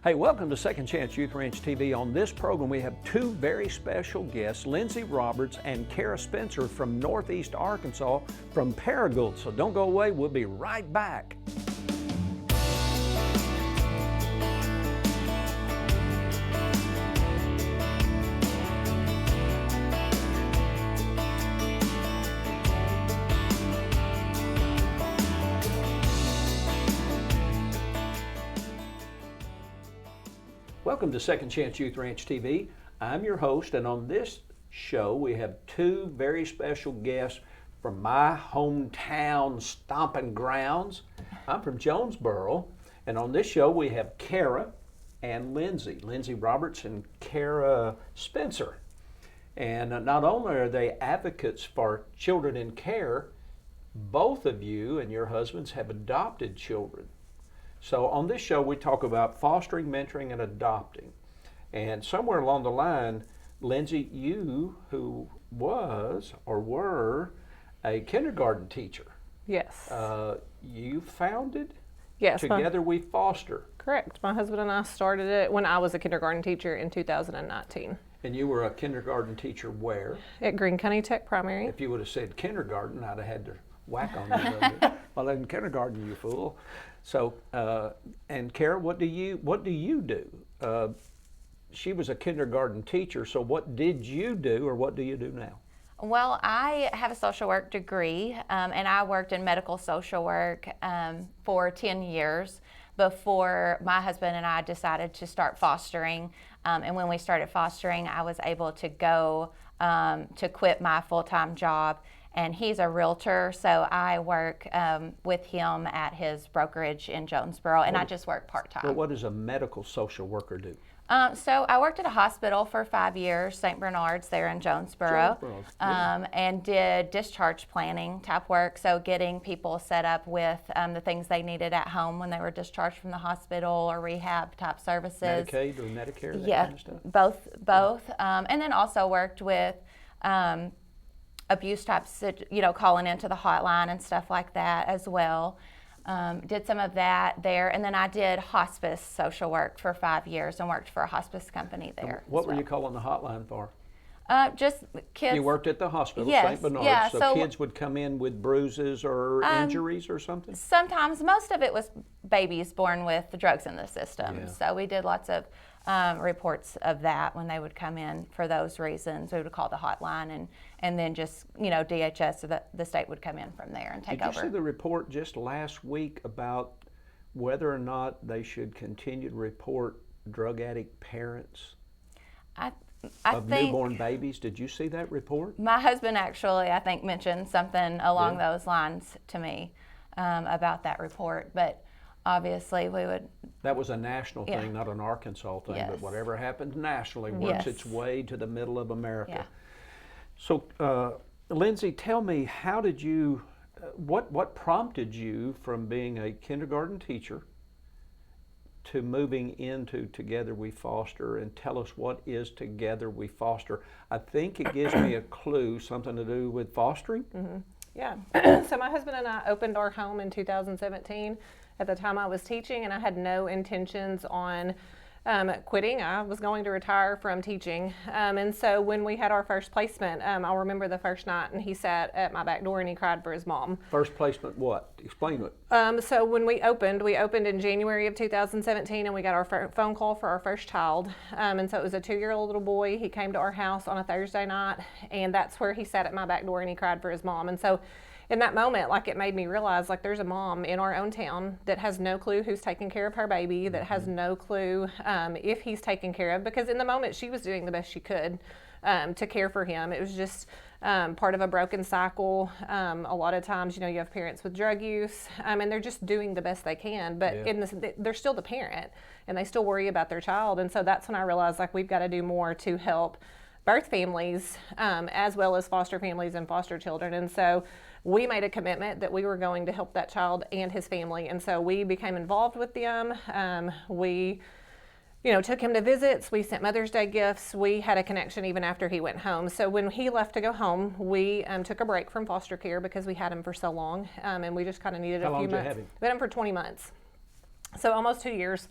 Hey, welcome to Second Chance Youth Ranch TV. On this program, we have two very special guests, Lindsay Roberts and Kara Spencer from Northeast Arkansas from Paragould. So don't go away, we'll be right back. Welcome to Second Chance Youth Ranch TV. I'm your host, and on this show we have two very special guests from my hometown stomping grounds. I'm from Jonesboro, and on this show we have Kara and Lindsay. Lindsay Roberts and Kara Spencer. And not only are they advocates for children in care, both of you and your husbands have adopted children. So on this show, we talk about fostering, mentoring, and adopting. And somewhere along the line, Lindsay, you who was or were a kindergarten teacher. Yes. You founded Yes. Together We Foster. Correct. My husband and I started it when I was a kindergarten teacher in 2019. And you were a kindergarten teacher where? At Green County Tech Primary. If you would have said kindergarten, I'd have had to whack on you a little bit. Well, in kindergarten, you fool. So, and Kara, what do you do? She was a kindergarten teacher, so what did you do, or what do you do now? Well, I have a social work degree, and I worked in medical social work for 10 years before my husband and I decided to start fostering. And when we started fostering, I was able to go to quit my full-time job. And he's a realtor, so I work with him at his brokerage in Jonesboro, and I just work part-time. Well, what does a medical social worker do? So I worked at a hospital for 5 years, St. Bernard's there in Jonesboro, and did discharge planning type work, so getting people set up with the things they needed at home when they were discharged from the hospital or rehab type services. Medicaid or Medicare, that Yeah, kind of stuff? both. And then also worked with abuse types, calling into the hotline and stuff like that as well. Did some of that there, and then I did hospice social work for 5 years and worked for a hospice company there. What were you calling the hotline for? Just kids. You worked at the hospital, Yes, St. Bernard's, yeah, so kids would come in with bruises or injuries or something? Sometimes, most of it was babies born with drugs in the system. Yeah. So we did lots of reports of that when they would come in for those reasons. We would call the hotline, and then just, DHS, so the state would come in from there and take over. Did you see the report just last week about whether or not they should continue to report drug addict parents of newborn babies? Did you see that report? My husband actually, I think, mentioned something along those lines to me about that report, but obviously we would. That was a national thing, not an Arkansas thing, but whatever happens nationally works its way to the middle of America. Yeah. So, Lindsay, tell me, how did you, what prompted you from being a kindergarten teacher to moving into Together We Foster, and tell us what is Together We Foster? I think it gives me a clue, something to do with fostering. Mm-hmm. Yeah. So my husband and I opened our home in 2017. At the time I was teaching, and I had no intentions on quitting. I was going to retire from teaching. And so when we had our first placement, I'll remember the first night, and he sat at my back door and he cried for his mom. First placement what? Explain it. So when we opened in January of 2017, and we got our phone call for our first child. And so it was a 2-year-old little boy. He came to our house on a Thursday night, and that's where he sat at my back door and he cried for his mom. And so in that moment, it made me realize, there's a mom in our own town that has no clue who's taking care of her baby, that has no clue if he's taken care of, because in the moment she was doing the best she could to care for him. It was just part of a broken cycle. A lot of times, you have parents with drug use, and they're just doing the best they can, but they're still the parent, and they still worry about their child. And so that's when I realized, we've got to do more to help birth families as well as foster families and foster children. And so we made a commitment that we were going to help that child and his family. And so we became involved with them. We took him to visits. We sent Mother's Day gifts. We had a connection even after he went home. So when he left to go home, we took a break from foster care because we had him for so long. And we just kind of needed a few months. How long did you have him? We had him for 20 months. So almost 2 years.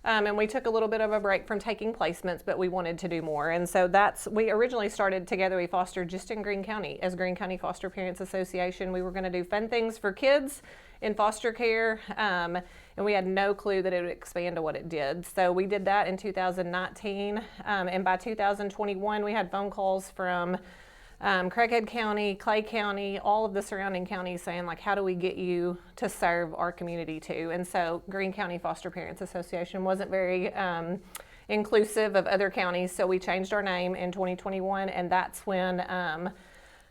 And we took a little bit of a break from taking placements, but we wanted to do more. And so we originally started Together We Foster just in Greene County as Greene County Foster Parents Association. We were going to do fun things for kids in foster care, and we had no clue that it would expand to what it did. So we did that in 2019, and by 2021 we had phone calls from Craighead County, Clay County, all of the surrounding counties saying, like, how do we get you to serve our community too? And so Greene County Foster Parents Association wasn't very inclusive of other counties, so we changed our name in 2021, and that's when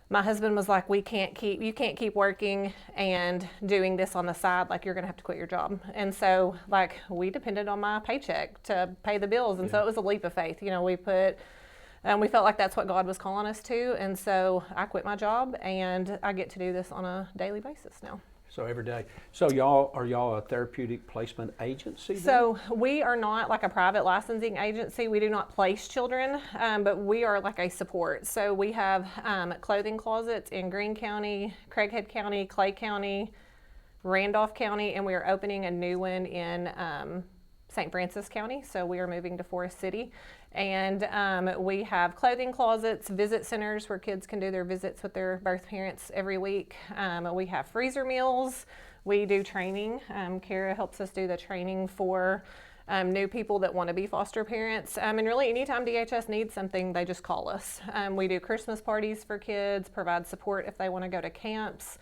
my husband was like, you can't keep working and doing this on the side, like, you're gonna have to quit your job. And so, like, we depended on my paycheck to pay the bills, and so it was a leap of faith. You know, we felt like that's what God was calling us to, and so I quit my job, and I get to do this on a daily basis now. So every day. So are y'all a therapeutic placement agency then? So we are not like a private licensing agency. We do not place children, but we are like a support. So we have clothing closets in Greene County, Craighead County, Clay County, Randolph County, and we are opening a new one in St. Francis County. So we are moving to Forest City. And we have clothing closets, visit centers where kids can do their visits with their birth parents every week. We have freezer meals. We do training. Kara helps us do the training for new people that want to be foster parents. And really, anytime DHS needs something, they just call us. We do Christmas parties for kids, provide support if they want to go to camps.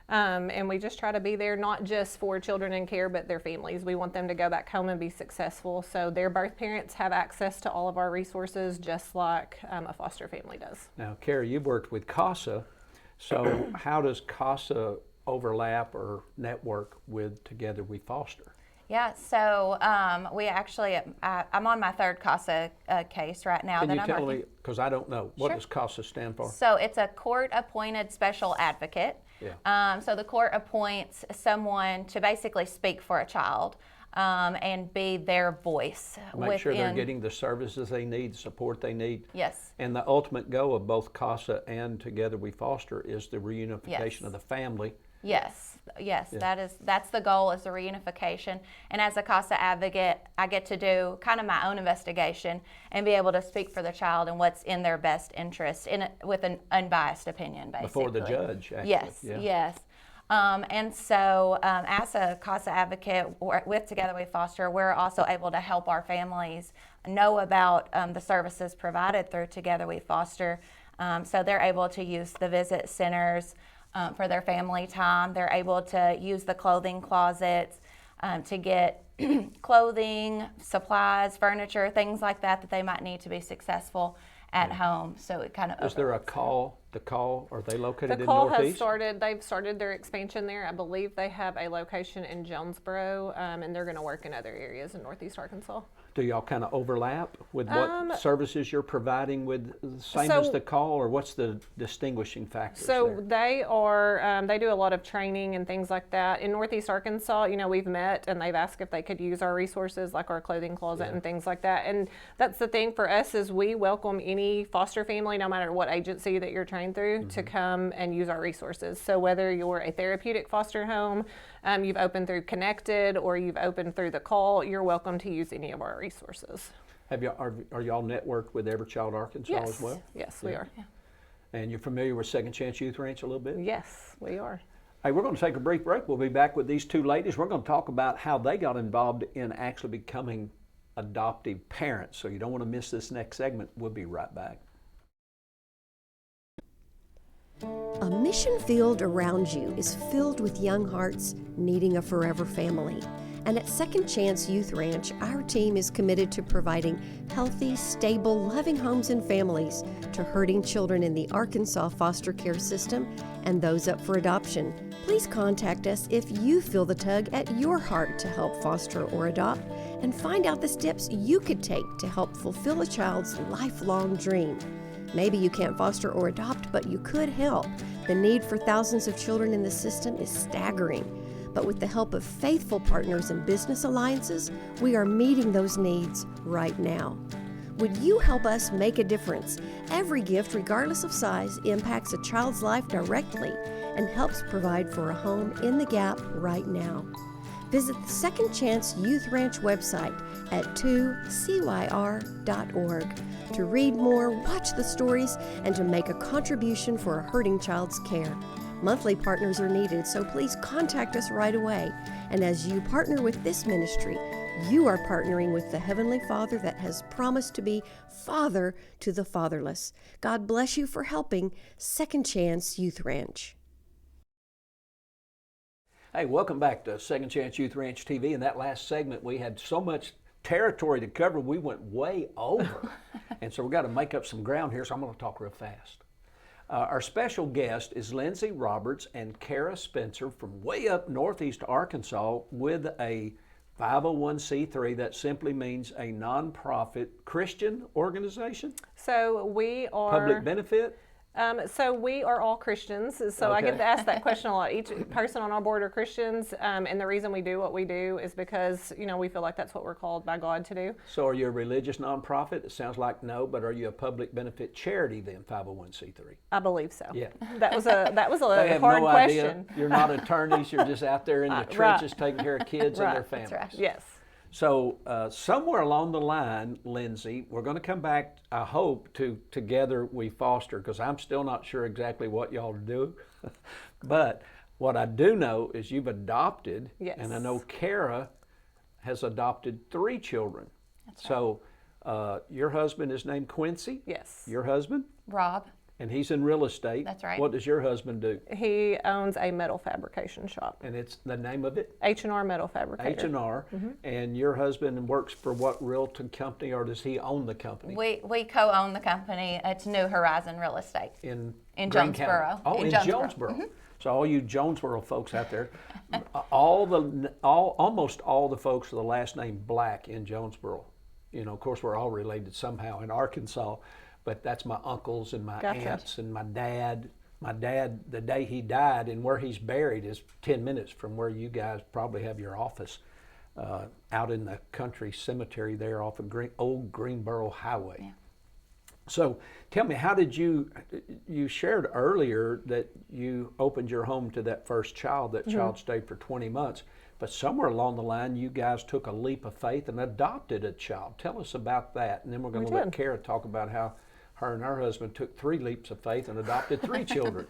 And we just try to be there not just for children in care, but their families. We want them to go back home and be successful. So their birth parents have access to all of our resources, just like a foster family does. Now, Carrie, you've worked with CASA. So how does CASA overlap or network with Together We Foster? Yeah, so we actually, I'm on my third CASA case right now. Can you tell me, because I don't know, what does CASA stand for? So it's a court-appointed special advocate. Yeah. So the court appoints someone to basically speak for a child and be their voice. Make sure they're getting the services they need, the support they need. Yes. And the ultimate goal of both CASA and Together We Foster is the reunification of the family. Yes, that's the goal, is the reunification. And as a CASA advocate, I get to do kind of my own investigation and be able to speak for the child and what's in their best interest with an unbiased opinion, basically. Before the judge, actually. Yes. And so as a CASA advocate with Together We Foster, we're also able to help our families know about the services provided through Together We Foster. So they're able to use the visit centers for their family time. They're able to use the clothing closets to get clothing, supplies, furniture, things like that they might need to be successful at home. So it kind of Is there a call? The call, are they located the in call Northeast? has started. They've started their expansion there. I believe they have a location in Jonesboro, and they're going to work in other areas in Northeast Arkansas. Do y'all kind of overlap with what services you're providing with the same as the call, or what's the distinguishing factors there? They do a lot of training and things like that. In Northeast Arkansas, you know, we've met and they've asked if they could use our resources, like our clothing closet and things like that. And that's the thing for us, is we welcome any foster family, no matter what agency that you're trained through, to come and use our resources. So whether you're a therapeutic foster home, you've opened through Connected, or you've opened through the call, you're welcome to use any of our resources. Are y'all networked with Every Child Arkansas as well? Yes, we are. Yeah. And you're familiar with Second Chance Youth Ranch a little bit? Yes, we are. Hey, we're going to take a brief break. We'll be back with these two ladies. We're going to talk about how they got involved in actually becoming adoptive parents. So you don't want to miss this next segment. We'll be right back. A mission field around you is filled with young hearts needing a forever family. And at Second Chance Youth Ranch, our team is committed to providing healthy, stable, loving homes and families to hurting children in the Arkansas foster care system and those up for adoption. Please contact us if you feel the tug at your heart to help foster or adopt, and find out the steps you could take to help fulfill a child's lifelong dream. Maybe you can't foster or adopt, but you could help. The need for thousands of children in the system is staggering. But with the help of faithful partners and business alliances, we are meeting those needs right now. Would you help us make a difference? Every gift, regardless of size, impacts a child's life directly and helps provide for a home in the gap right now. Visit the Second Chance Youth Ranch website at 2CYR.org to read more, watch the stories, and to make a contribution for a hurting child's care. Monthly partners are needed, so please contact us right away. And as you partner with this ministry, you are partnering with the Heavenly Father that has promised to be Father to the fatherless. God bless you for helping Second Chance Youth Ranch. Hey, welcome back to Second Chance Youth Ranch TV. In that last segment, we had so much territory to cover, we went way over. And so we've got to make up some ground here, so I'm going to talk real fast. Our special guest is Lindsay Roberts and Kara Spencer from way up northeast Arkansas with a 501c3. That simply means a nonprofit Christian organization? So we are Public benefit? So we are all Christians. So I get to ask that question a lot. Each person on our board are Christians, and the reason we do what we do is because we feel like that's what we're called by God to do. So are you a religious nonprofit? It sounds like no, but are you a public benefit charity then, 501c3? I believe so. Yeah. That was a They have hard no question. idea. You're not attorneys. You're just out there in the trenches taking care of kids and their families. That's right. Yes. So somewhere along the line, Lindsay, we're going to come back, I hope, to Together We Foster, because I'm still not sure exactly what y'all do. But what I do know is you've adopted, Yes. and I know Kara has adopted 3 children. That's right. So your husband is named Quincy? Yes. Your husband? Rob. And he's in real estate. That's right. What does your husband do? He owns a metal fabrication shop. And it's the name of it? H&R Metal Fabricator. H&R. And your husband works for what realty company, or does he own the company? We co-own the company. It's New Horizon Real Estate. In In Greene Jonesboro. County. Oh, in Jonesboro. So all you Jonesboro folks out there, almost all the folks with the last name Black in Jonesboro. Of course, we're all related somehow in Arkansas, but that's my uncles and my Gotcha. aunts and my dad. My dad, the day he died, and where he's buried is 10 minutes from where you guys probably have your office, out in the country cemetery there off of old Greenboro Highway. Yeah. So tell me, how did you shared earlier that you opened your home to that first child. That child stayed for 20 months. But somewhere along the line, you guys took a leap of faith and adopted a child. Tell us about that. And then we're going to let Kara talk about how her and her husband took 3 leaps of faith and adopted 3 children.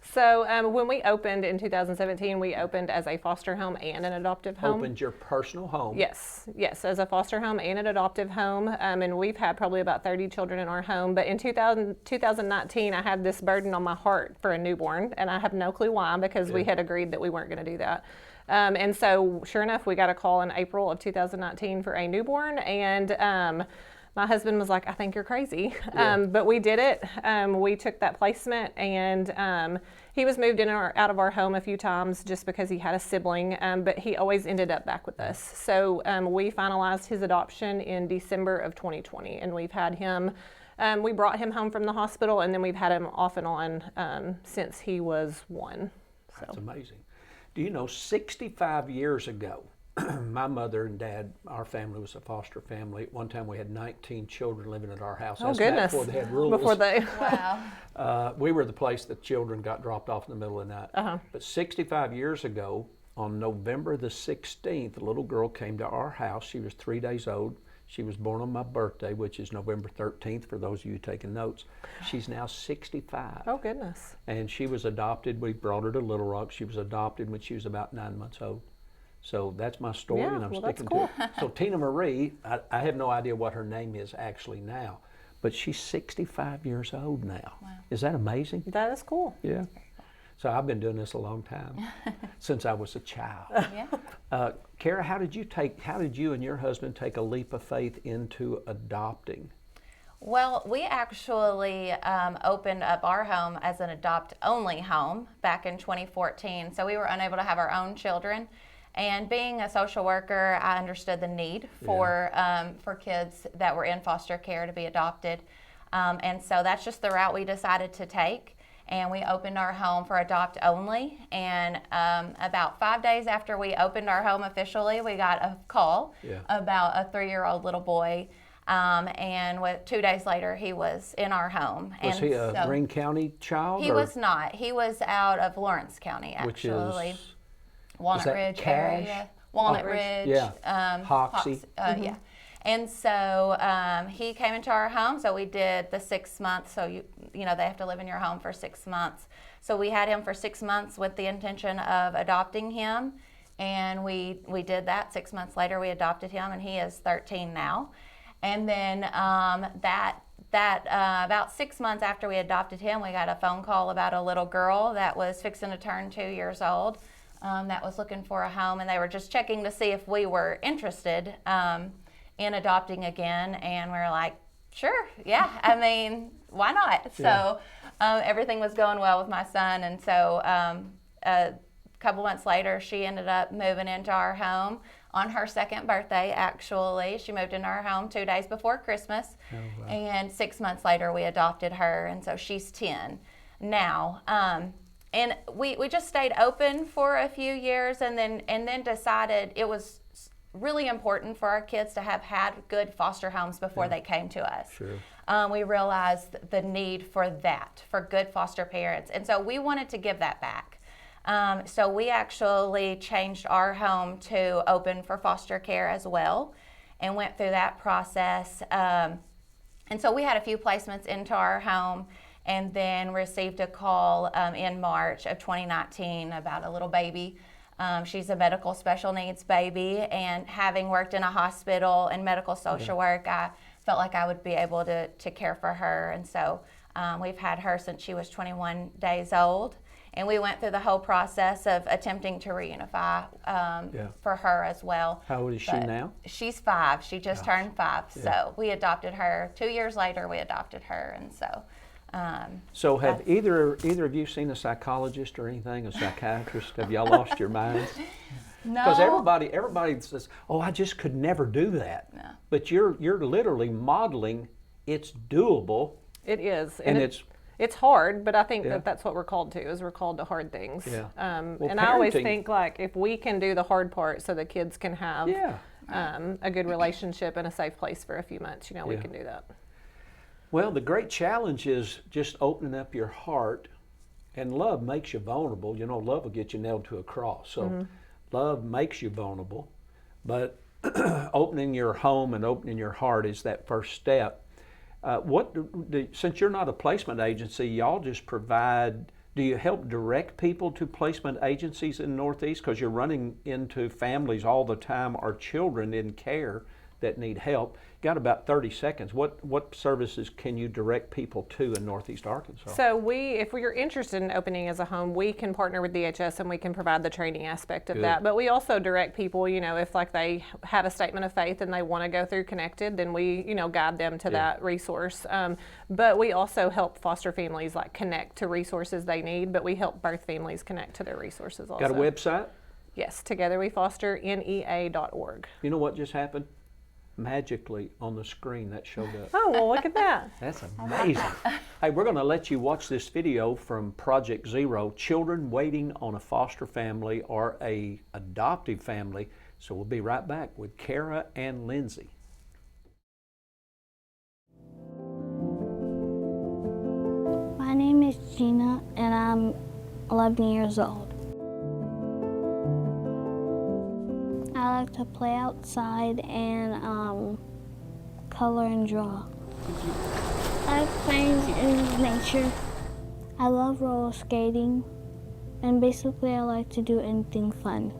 So when we opened in 2017, we opened as a foster home and an adoptive home. Opened your personal home. Yes, as a foster home and an adoptive home. And we've had probably about 30 children in our home. But in 2019, I had this burden on my heart for a newborn. And I have no clue why, because we had agreed that we weren't going to do that. And so sure enough, we got a call in April of 2019 for a newborn. And my husband was like, I think you're crazy. But we did it. We took that placement, and he was moved in or out of our home a few times just because he had a sibling, but he always ended up back with us. So we finalized his adoption in December of 2020, and we've had him, we brought him home from the hospital, and then we've had him off and on since he was 1. So. That's amazing. Do you know, 65 years ago, my mother and dad, our family was a foster family. At one time we had 19 children living at our house. Oh, That's goodness. Before they had rules. Wow. We were the place that children got dropped off in the middle of the night. Uh-huh. But 65 years ago, on November the 16th, a little girl came to our house. She was 3 days old. She was born on my birthday, which is November 13th, for those of you taking notes. She's now 65. Oh, goodness. And she was adopted. We brought her to Little Rock. She was adopted when she was about 9 months old. So that's my story, Yeah, and I'm well, that's sticking cool. to it. So Tina Marie, I have no idea what her name is actually now, but she's 65 years old now. Wow. Is that amazing? That is cool. Yeah. So I've been doing this a long time, since I was a child. Yeah. Kara, how did you and your husband take a leap of faith into adopting? Well, we actually opened up our home as an adopt-only home back in 2014. So we were unable to have our own children. And being a social worker, I understood the need for kids that were in foster care to be adopted. And so that's just the route we decided to take. And we opened our home for adopt only. And about 5 days after we opened our home officially, we got a call about a 3-year-old little boy. And 2 days later, he was in our home. Was he a Greene County child? He was not. He was out of Lawrence County, actually. Which is Walnut Ridge Cache? area. Walnut Ridge. Yeah. Hoxie. Yeah. And so he came into our home, so we did the 6 months. So you know they have to live in your home for 6 months. So we had him for 6 months with the intention of adopting him, and we did that. 6 months later, we adopted him, and he is 13 now. And then about 6 months after we adopted him, we got a phone call about a little girl that was fixing to turn 2 years old. That was looking for a home, and they were just checking to see if we were interested in adopting again, and we were like, sure, yeah, I mean, why not? So everything was going well with my son, and so a couple months later, she ended up moving into our home on her 2nd birthday, actually. She moved into our home 2 days before Christmas, and 6 months later, we adopted her, and so she's 10 now. And we just stayed open for a few years, and then decided it was really important for our kids to have had good foster homes before they came to us. Sure. We realized the need for that, for good foster parents. And so we wanted to give that back. So we actually changed our home to open for foster care as well, and went through that process. And so we had a few placements into our home, and then received a call in March of 2019 about a little baby. She's a medical special needs baby, and having worked in a hospital and medical social work, I felt like I would be able to care for her. And so we've had her since she was 21 days old. And we went through the whole process of attempting to reunify for her as well. How old is she now? She's 5. She just turned 5. So we adopted her. 2 years later, we adopted her. And so... So have either of you seen a psychologist or anything, a psychiatrist? Have y'all lost your minds? No. Because everybody says, "Oh, I just could never do that." No. But you're literally modeling it's doable. It is, and it's hard, but I think that's what we're called to. Is we're called to hard things. Yeah. Well, and I always think like if we can do the hard part, so the kids can have a good relationship and a safe place for a few months, you know, we can do that. Well, the great challenge is just opening up your heart, and love makes you vulnerable. You know, love will get you nailed to a cross. So love makes you vulnerable, but opening your home and opening your heart is that first step. Since you're not a placement agency, y'all just provide, do you help direct people to placement agencies in the Northeast? Because you're running into families all the time or children in care that need help. Got about 30 seconds. What services can you direct people to in Northeast Arkansas? So if we are interested in opening as a home, we can partner with DHS and we can provide the training aspect of that. But we also direct people, you know, if like they have a statement of faith and they want to go through Connected, then we, you know, guide them to that resource. But we also help foster families like connect to resources they need, but we help birth families connect to their resources also. Got a website? Yes, togetherwefoster.NEA.org. You know what just happened? Magically on the screen that showed up. Oh, well, look at that. That's amazing. Hey, we're going to let you watch this video from Project Zero, children waiting on a foster family or a adoptive family. So we'll be right back with Kara and Lindsay. My name is Gina, and I'm 11 years old. I like to play outside and color and draw. I like playing in nature. I love roller skating, and basically I like to do anything fun.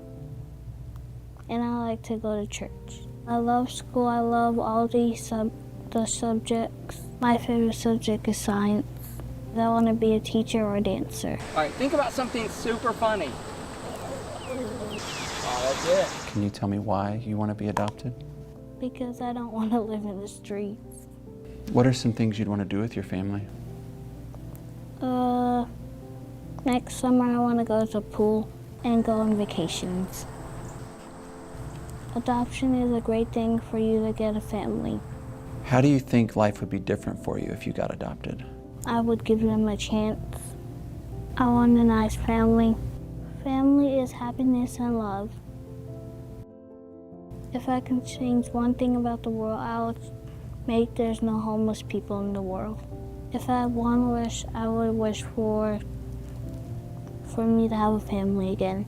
And I like to go to church. I love school. I love all the subjects. My favorite subject is science. I want to be a teacher or a dancer. All right, think about something super funny. That's it. Can you tell me why you want to be adopted? Because I don't want to live in the streets. What are some things you'd want to do with your family? Next summer I want to go to the pool and go on vacations. Adoption is a great thing for you to get a family. How do you think life would be different for you if you got adopted? I would give them a chance. I want a nice family. Family is happiness and love. If I can change one thing about the world, I would make there's no homeless people in the world. If I had one wish, I would wish for me to have a family again.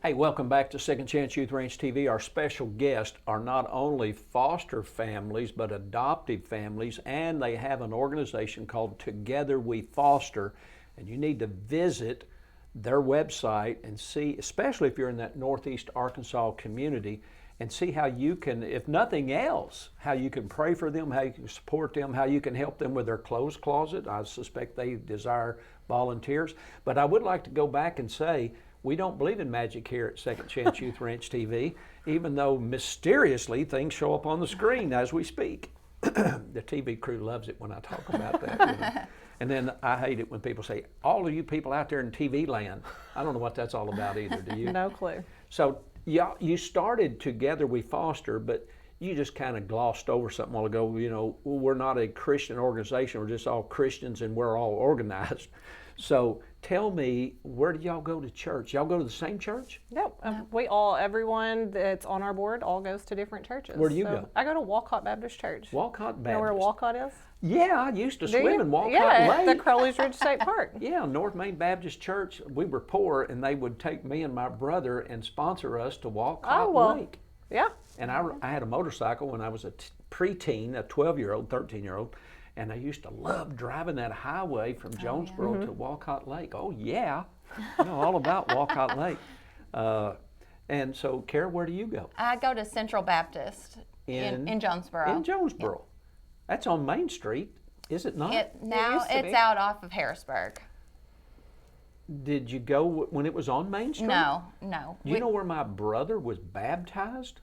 Hey, welcome back to Second Chance Youth Ranch TV. Our special guests are not only foster families, but adoptive families, and they have an organization called Together We Foster, and you need to visit their website and see, especially if you're in that Northeast Arkansas community, and see how you can, if nothing else, how you can pray for them, how you can support them, how you can help them with their clothes closet. I suspect they desire volunteers. But I would like to go back and say, we don't believe in magic here at Second Chance Youth Ranch TV, even though mysteriously things show up on the screen as we speak. The TV crew loves it when I talk about that. You know. And then I hate it when people say, all of you people out there in TV land, I don't know what that's all about either, do you? No clue. So yeah, you started Together We Foster, but you just kind of glossed over something a while ago. You know, we're not a Christian organization. We're just all Christians and we're all organized. So tell me, where do y'all go to church? Y'all go to the same church? No, everyone that's on our board all goes to different churches. Where do you go? I go to Walcott Baptist Church. Walcott Baptist. You know where Walcott is? Yeah, I used to Do swim you? in Walcott Yeah, Lake. the Crowley's Ridge State Park. Yeah, North Main Baptist Church. We were poor, and they would take me and my brother and sponsor us to Walcott Lake. Yeah. And I had a motorcycle when I was a preteen, a 12-year-old, 13-year-old, and I used to love driving that highway from Jonesboro to Walcott Lake. Oh, yeah. I know all about Walcott Lake. And so, Kara, where do you go? I go to Central Baptist in Jonesboro. In Jonesboro. That's on Main Street, is it not? Now used to it's be. out off of Harrisburg. Did you go when it was on Main Street? No. You know where my brother was baptized?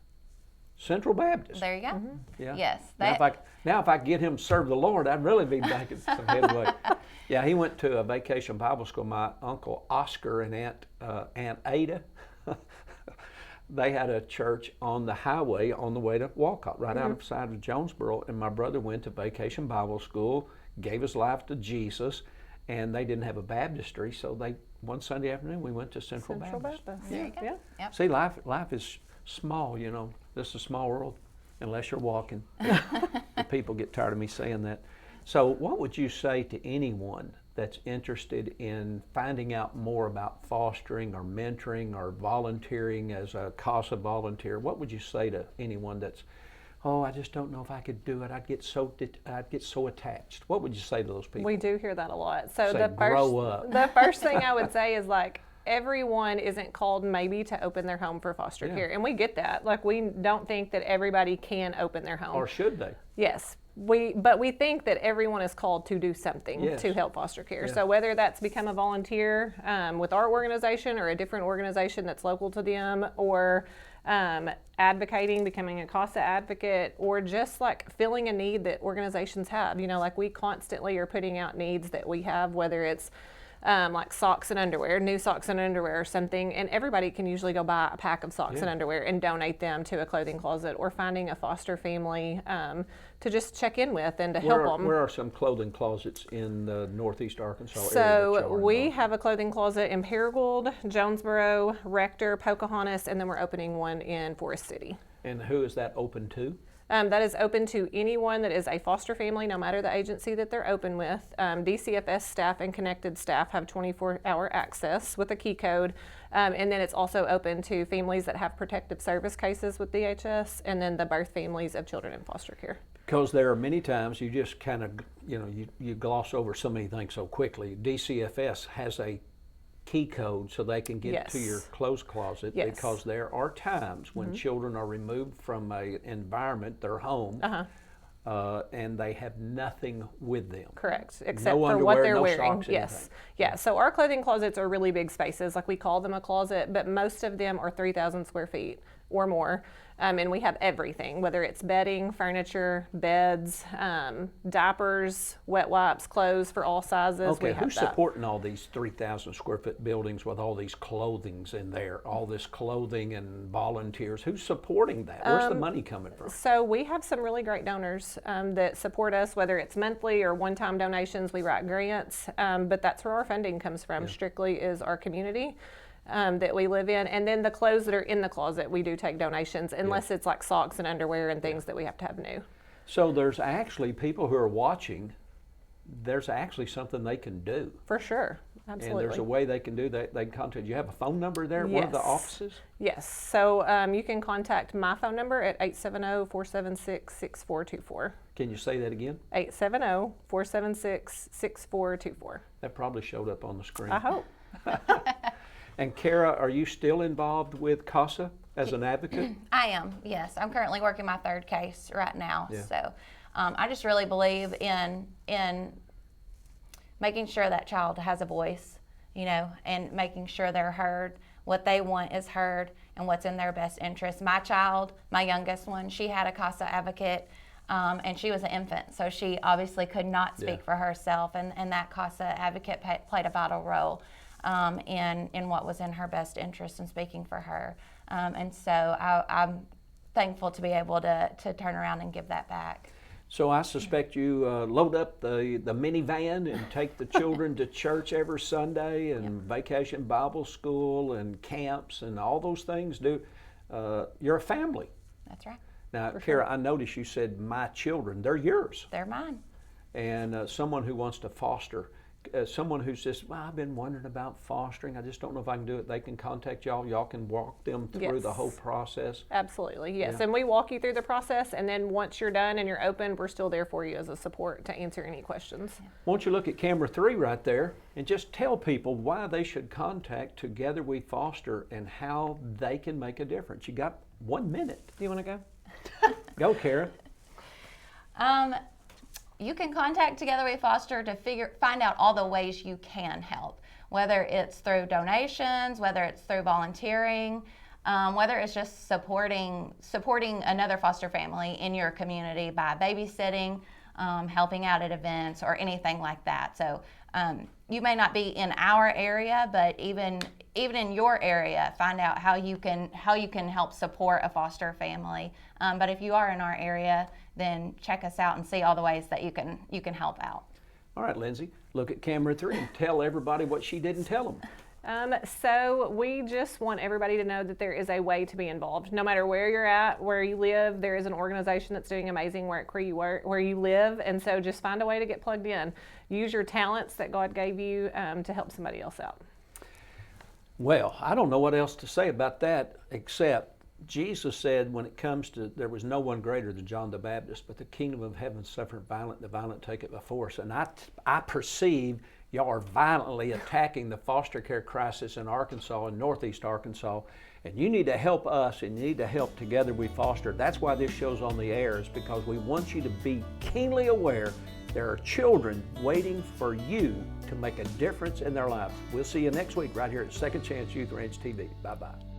Central Baptist. There you go. Yeah. Yes. Now if I get him to serve the Lord, I'd really be making some headway. Yeah, he went to a vacation Bible school. My Uncle Oscar and Aunt Ada, they had a church on the highway on the way to Walcott, right outside of Jonesboro. And my brother went to vacation Bible school, gave his life to Jesus, and they didn't have a baptistry, so one Sunday afternoon we went to Central Baptist. There you go. Yeah. Yep. See, life is small, you know. This is a small world, unless you're walking. The people get tired of me saying that. So what would you say to anyone that's interested in finding out more about fostering or mentoring or volunteering as a CASA volunteer? What would you say to anyone that's, I just don't know if I could do it. I'd get so attached. What would you say to those people? We do hear that a lot. So Say, grow up. The first thing I would say is everyone isn't called maybe to open their home for foster care, and we get that. We don't think that everybody can open their home. Or should they? Yes, but we think that everyone is called to do something to help foster care. Yeah. So whether that's become a volunteer with our organization or a different organization that's local to them, or advocating, becoming a CASA advocate, or just filling a need that organizations have. You know, we constantly are putting out needs that we have, whether it's socks and underwear, new socks and underwear or something, and everybody can usually go buy a pack of socks and underwear and donate them to a clothing closet, or finding a foster family to just check in with and to help them. Where are some clothing closets in the Northeast Arkansas area? So we have a clothing closet in Paragould, Jonesboro, Rector, Pocahontas, and then we're opening one in Forest City. And who is that open to? That is open to anyone that is a foster family, no matter the agency that they're open with. DCFS staff and connected staff have 24-hour access with a key code. And then it's also open to families that have protective service cases with DHS, and then the birth families of children in foster care. Because there are many times you just kind of, you gloss over so many things so quickly. DCFS has a key code so they can get to your clothes closet, because there are times when children are removed from an environment, their home, and they have nothing with them. Correct, except no for underwear, what they're no wearing. socks, Yes, anything. yeah. So our clothing closets are really big spaces. We call them a closet, but most of them are 3,000 square feet or more. And we have everything, whether it's bedding, furniture, beds, diapers, wet wipes, clothes for all sizes. Okay, we have who's that. supporting all these 3,000 square foot buildings with all these clothings in there, all this clothing and volunteers? Who's supporting that? Where's the money coming from? So we have some really great donors that support us, whether it's monthly or one-time donations. We write grants, but that's where our funding comes from. Strictly is our community that we live in, and then the clothes that are in the closet, we do take donations, unless it's socks and underwear and things that we have to have new. So there's actually people who are watching there's actually something they can do. For sure. And Absolutely. there's a way they can do that. They can contact. You have a phone number there at one of the Yes. offices? Yes. So you can contact my phone number at 870-476-6424. Can you say that again? 870-476-6424. That probably showed up on the screen. I hope. And Kara, are you still involved with CASA as an advocate? I am, yes. I'm currently working my third case right now. Yeah. So I just really believe in making sure that child has a voice, you know, and making sure they're heard, what they want is heard, and what's in their best interest. My child, my youngest one, she had a CASA advocate, and she was an infant, so she obviously could not speak for herself, and that CASA advocate played a vital role in what was in her best interest in speaking for her. And so I'm thankful to be able to turn around and give that back. So I suspect you load up the minivan and take the children to church every Sunday and vacation Bible school and camps and all those things. You're a family. That's right. Now, Kara, I noticed you said my children. They're yours. They're mine. And someone who wants to foster, someone who's just, well, I've been wondering about fostering. I just don't know if I can do it. They can contact y'all. Y'all can walk them through the whole process. Absolutely, yes. Yeah. And we walk you through the process, and then once you're done and you're open, we're still there for you as a support to answer any questions. Why don't you look at camera 3 right there and just tell people why they should contact Together We Foster and how they can make a difference. You got 1 minute. Do you want to go? Go, Kara. You can contact Together We Foster to find out all the ways you can help, whether it's through donations, whether it's through volunteering, whether it's just supporting another foster family in your community by babysitting, helping out at events, or anything like that. So you may not be in our area, but even in your area, find out how you can help support a foster family. But if you are in our area, then check us out and see all the ways that you can help out. All right, Lindsay, look at camera 3 and tell everybody what she didn't tell them. So we just want everybody to know that there is a way to be involved. No matter where you're at, where you live, there is an organization that's doing amazing work where you live, and so just find a way to get plugged in. Use your talents that God gave you to help somebody else out. Well, I don't know what else to say about that except Jesus said when it comes to, there was no one greater than John the Baptist, but the kingdom of heaven suffered violent, the violent take it by force. And I perceive y'all are violently attacking the foster care crisis in Arkansas and Northeast Arkansas. And you need to help us, and you need to help Together We Foster. That's why this show's on the air, is because we want you to be keenly aware there are children waiting for you to make a difference in their lives. We'll see you next week right here at Second Chance Youth Ranch TV. Bye-bye.